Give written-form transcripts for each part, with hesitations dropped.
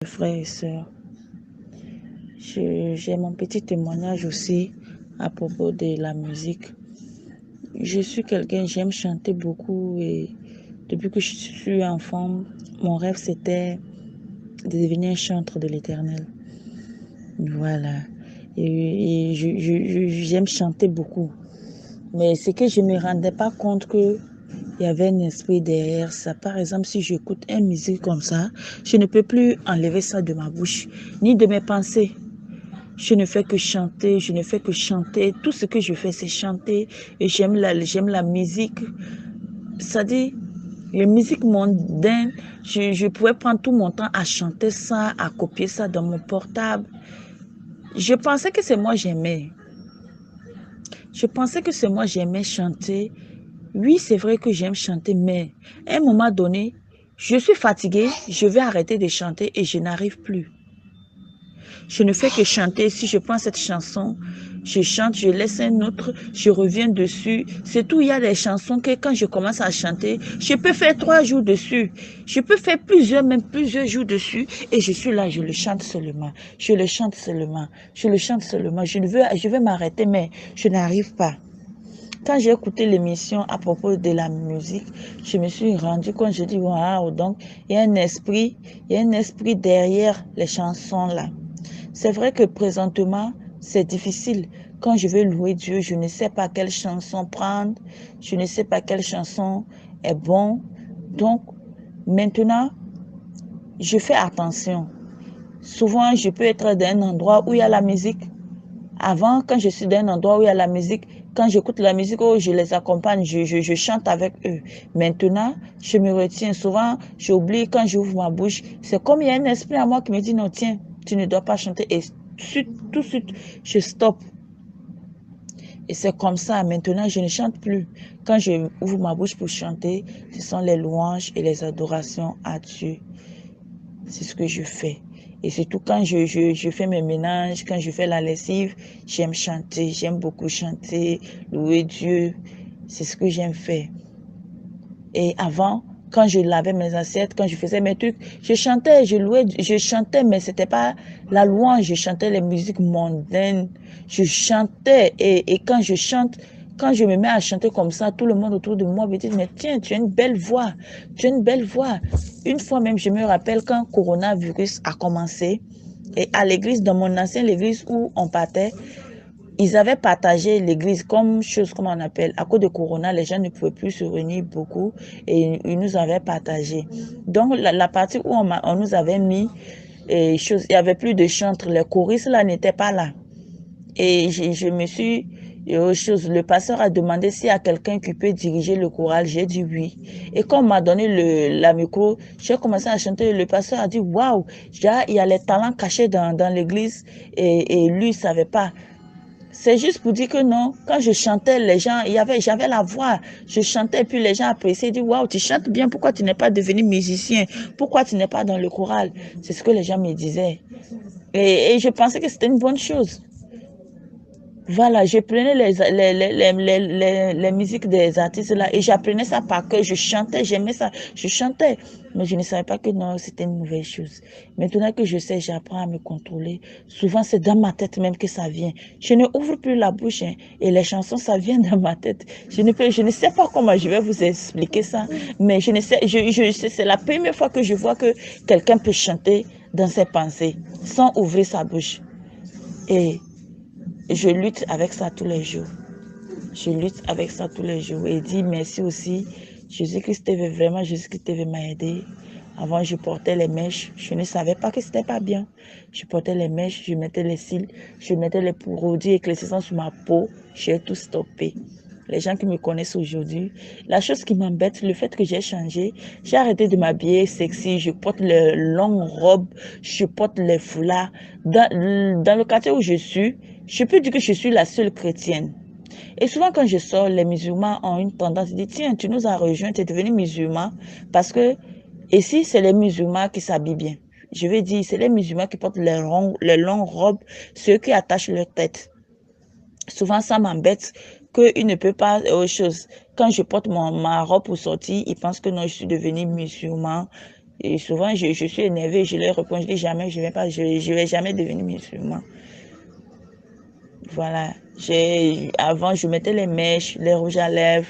Frères et sœurs, j'ai mon petit témoignage aussi à propos de la musique. Je suis quelqu'un, j'aime chanter beaucoup et depuis que je suis enfant, mon rêve c'était de devenir un chanteur de l'Éternel. Voilà. Et j'aime chanter beaucoup. Mais c'est que je ne me rendais pas compte que il y avait un esprit derrière ça. Par exemple, si j'écoute une musique comme ça, je ne peux plus enlever ça de ma bouche, ni de mes pensées. Je ne fais que chanter, je ne fais que chanter. Tout ce que je fais, c'est chanter. Et j'aime la musique. Ça dit, les musiques mondaines, je pouvais prendre tout mon temps à chanter ça, à copier ça dans mon portable. Je pensais que c'est moi j'aimais. Je pensais que c'est moi j'aimais chanter. Oui, c'est vrai que j'aime chanter, mais à un moment donné, je suis fatiguée, je vais arrêter de chanter et je n'arrive plus. Je ne fais que chanter. Si je prends cette chanson, je chante, je laisse un autre, je reviens dessus. C'est tout, il y a des chansons que quand je commence à chanter, je peux faire 3 jours dessus. Je peux faire même plusieurs jours dessus. Et je suis là, je le chante seulement. Je le chante seulement. Je le chante seulement. Je vais m'arrêter, mais je n'arrive pas. Quand j'ai écouté l'émission à propos de la musique, je me suis rendu compte, je dis, waouh, donc il y a un esprit derrière les chansons là. C'est vrai que présentement, c'est difficile. Quand je veux louer Dieu, je ne sais pas quelle chanson prendre. Je ne sais pas quelle chanson est bon. Donc, maintenant, je fais attention. Souvent, je peux être dans un endroit où il y a la musique. Avant, quand je suis dans un endroit où il y a la musique, quand j'écoute la musique, oh, je les accompagne, je chante avec eux. Maintenant, je me retiens. Souvent, j'oublie quand j'ouvre ma bouche. C'est comme il y a un esprit à moi qui me dit, non, tiens, tu ne dois pas chanter. Et tout de suite, je stoppe. Et c'est comme ça. Maintenant, je ne chante plus. Quand je ouvre ma bouche pour chanter, ce sont les louanges et les adorations à Dieu. C'est ce que je fais. Et surtout quand je fais mes ménages, quand je fais la lessive, j'aime chanter, j'aime beaucoup chanter, louer Dieu. C'est ce que j'aime faire. Et avant, quand je lavais mes assiettes, quand je faisais mes trucs, je chantais, je louais, je chantais, mais c'était pas la louange, je chantais les musiques mondaines. Je chantais et quand je chante, quand je me mets à chanter comme ça, tout le monde autour de moi me dit, mais tiens, tu as une belle voix, tu as une belle voix. Une fois même, je me rappelle quand le coronavirus a commencé, et à l'église, dans mon ancienne église où on partait, ils avaient partagé l'église comme chose, comment on appelle, à cause de Corona, les gens ne pouvaient plus se réunir beaucoup et ils nous avaient partagé. Donc, la partie où on nous avait mis, il n'y avait plus de chantres, les choristes là n'étaient pas là. Et je me suis, le pasteur a demandé s'il y a quelqu'un qui peut diriger le choral. J'ai dit oui. Et quand on m'a donné la micro, j'ai commencé à chanter. Le pasteur a dit waouh, il y a les talents cachés dans l'église et lui, il ne savait pas. C'est juste pour dire que non, quand je chantais, les gens, j'avais la voix, je chantais, puis les gens appréciaient, ils disaient, waouh, tu chantes bien, pourquoi tu n'es pas devenu musicien? Pourquoi tu n'es pas dans le choral? C'est ce que les gens me disaient. Et je pensais que c'était une bonne chose. Voilà, je prenais les musiques des artistes là et j'apprenais ça par cœur. Je chantais, j'aimais ça, je chantais. Mais je ne savais pas que non, c'était une mauvaise chose. Maintenant que je sais, j'apprends à me contrôler. Souvent, c'est dans ma tête même que ça vient. Je ne ouvre plus la bouche hein, et les chansons, ça vient dans ma tête. Je ne sais pas comment je vais vous expliquer ça, mais je ne sais, c'est la première fois que je vois que quelqu'un peut chanter dans ses pensées sans ouvrir sa bouche. Et je lutte avec ça tous les jours. Je lutte avec ça tous les jours. Et dis merci aussi. Jésus-Christ m'a aidé. Avant, je portais les mèches. Je ne savais pas que c'était pas bien. Je portais les mèches, je mettais les cils, je mettais les produits éclaircissants sur ma peau. J'ai tout stoppé. Les gens qui me connaissent aujourd'hui, la chose qui m'embête, le fait que j'ai changé, j'ai arrêté de m'habiller sexy, je porte les longues robes, je porte les foulards. Dans le quartier où je suis, je peux dire que je suis la seule chrétienne. Et souvent quand je sors, les musulmans ont une tendance à dire, tiens, tu nous as rejoint, tu es devenu musulman, parce que ici, c'est les musulmans qui s'habillent bien. Je vais dire, c'est les musulmans qui portent les longues robes, ceux qui attachent leur tête. Souvent, ça m'embête qu'il ne peut pas autre chose. Quand je porte ma robe pour sortir, ils pensent que non, je suis devenue musulman. Et souvent, je suis énervée, je leur réponds, je dis jamais, je vais jamais devenir musulman. Voilà. Avant, je mettais les mèches, les rouges à lèvres.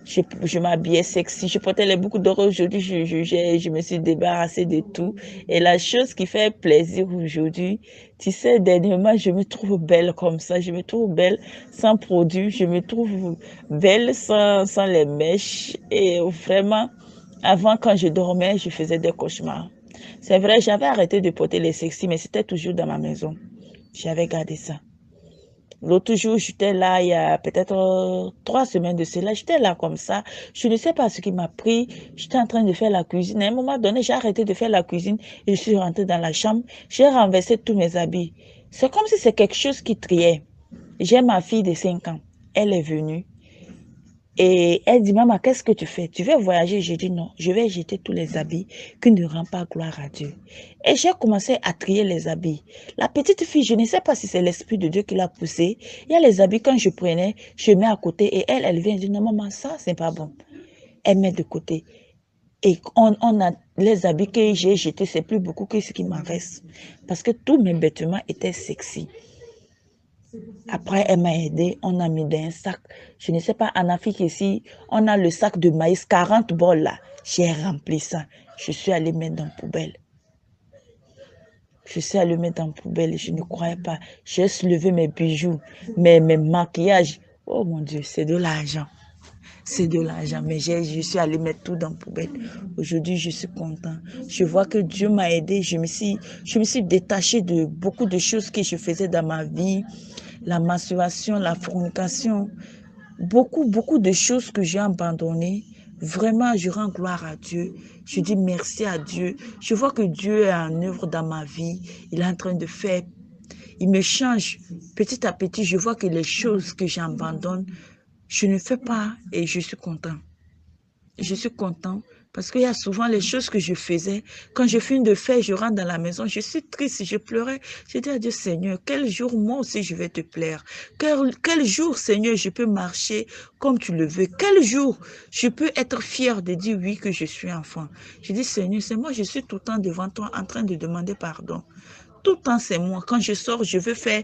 Je m'habillais sexy, je portais les boucles d'or. Aujourd'hui, je me suis débarrassée de tout. Et la chose qui fait plaisir aujourd'hui, tu sais, dernièrement, je me trouve belle comme ça. Je me trouve belle sans produit. Je me trouve belle sans les mèches. Et vraiment, avant, quand je dormais, je faisais des cauchemars. C'est vrai, j'avais arrêté de porter les sexy, mais c'était toujours dans ma maison. J'avais gardé ça. L'autre jour, j'étais là, il y a peut-être 3 semaines de cela, j'étais là comme ça. Je ne sais pas ce qui m'a pris. J'étais en train de faire la cuisine. À un moment donné, j'ai arrêté de faire la cuisine et je suis rentrée dans la chambre. J'ai renversé tous mes habits. C'est comme si c'est quelque chose qui triait. J'ai ma fille de 5 ans. Elle est venue. Et elle dit, maman, qu'est-ce que tu fais? Tu veux voyager? J'ai dit non, je vais jeter tous les habits qui ne rendent pas gloire à Dieu. Et j'ai commencé à trier les habits. La petite fille, je ne sais pas si c'est l'Esprit de Dieu qui l'a poussée. Il y a les habits, quand je prenais, je mets à côté et elle vient et dit, non, maman, ça, c'est pas bon. Elle met de côté. Et on a les habits que j'ai jetés, c'est plus beaucoup que ce qui m'en reste. Parce que tous mes vêtements étaient sexy. Après, elle m'a aidé, on a mis dans un sac. Je ne sais pas, en Afrique ici, on a le sac de maïs, 40 bols là. J'ai rempli ça. Je suis allée mettre dans la poubelle. Je suis allée mettre dans la poubelle et je ne croyais pas. J'ai soulevé mes bijoux, mes maquillages. Oh mon Dieu, c'est de l'argent. C'est de l'argent, mais je suis allée mettre tout dans la poubelle. Aujourd'hui, je suis content. Je vois que Dieu m'a aidé. Je me suis détachée de beaucoup de choses que je faisais dans ma vie. La masturbation, la fornication, beaucoup de choses que j'ai abandonnées. Vraiment, je rends gloire à Dieu. Je dis merci à Dieu. Je vois que Dieu est en œuvre dans ma vie. Il est en train de faire. Il me change. Petit à petit, je vois que les choses que j'abandonne, je ne fais pas et je suis content. Je suis content parce qu'il y a souvent les choses que je faisais. Quand je finis de faire, je rentre dans la maison, je suis triste, je pleurais. Je dis à Dieu, Seigneur, quel jour moi aussi je vais te plaire. Quel jour, Seigneur, je peux marcher comme tu le veux. Quel jour je peux être fière de dire oui que je suis enfant. Je dis, Seigneur, c'est moi, je suis tout le temps devant toi en train de demander pardon. Tout le temps, c'est moi. Quand je sors, je veux faire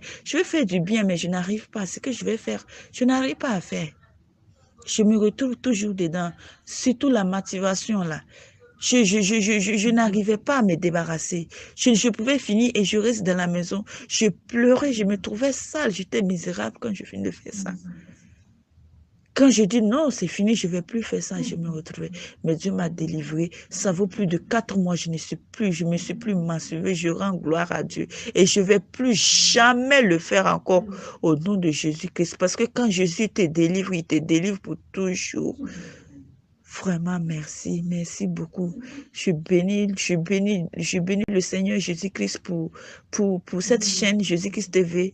du bien, mais je n'arrive pas. Ce que je vais faire, je n'arrive pas à faire. Je me retrouve toujours dedans, surtout la motivation là. Je n'arrivais pas à me débarrasser. Je pouvais finir et je reste dans la maison. Je pleurais, je me trouvais sale, j'étais misérable quand je finis de faire ça. Quand je dis non, c'est fini, je ne vais plus faire ça, je me retrouvais. Mais Dieu m'a délivré. Ça vaut plus de 4 mois, je me suis plus masturbée, je rends gloire à Dieu. Et je ne vais plus jamais le faire encore au nom de Jésus-Christ. Parce que quand Jésus te délivre, il te délivre pour toujours. Vraiment, merci, merci beaucoup. Je bénis le Seigneur Jésus-Christ pour cette chaîne Jésus-Christ TV,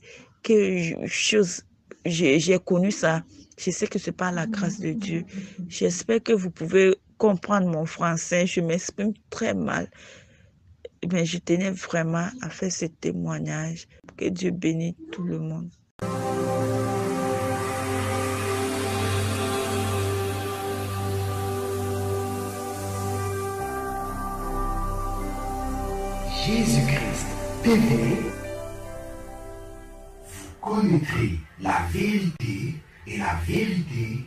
j'ai connu ça. Je sais que c'est par la grâce de Dieu. J'espère que vous pouvez comprendre mon français. Je m'exprime très mal. Mais je tenais vraiment à faire ce témoignage. Que Dieu bénisse tout le monde. Jésus-Christ TV, vous connaîtrez la vérité et la vérité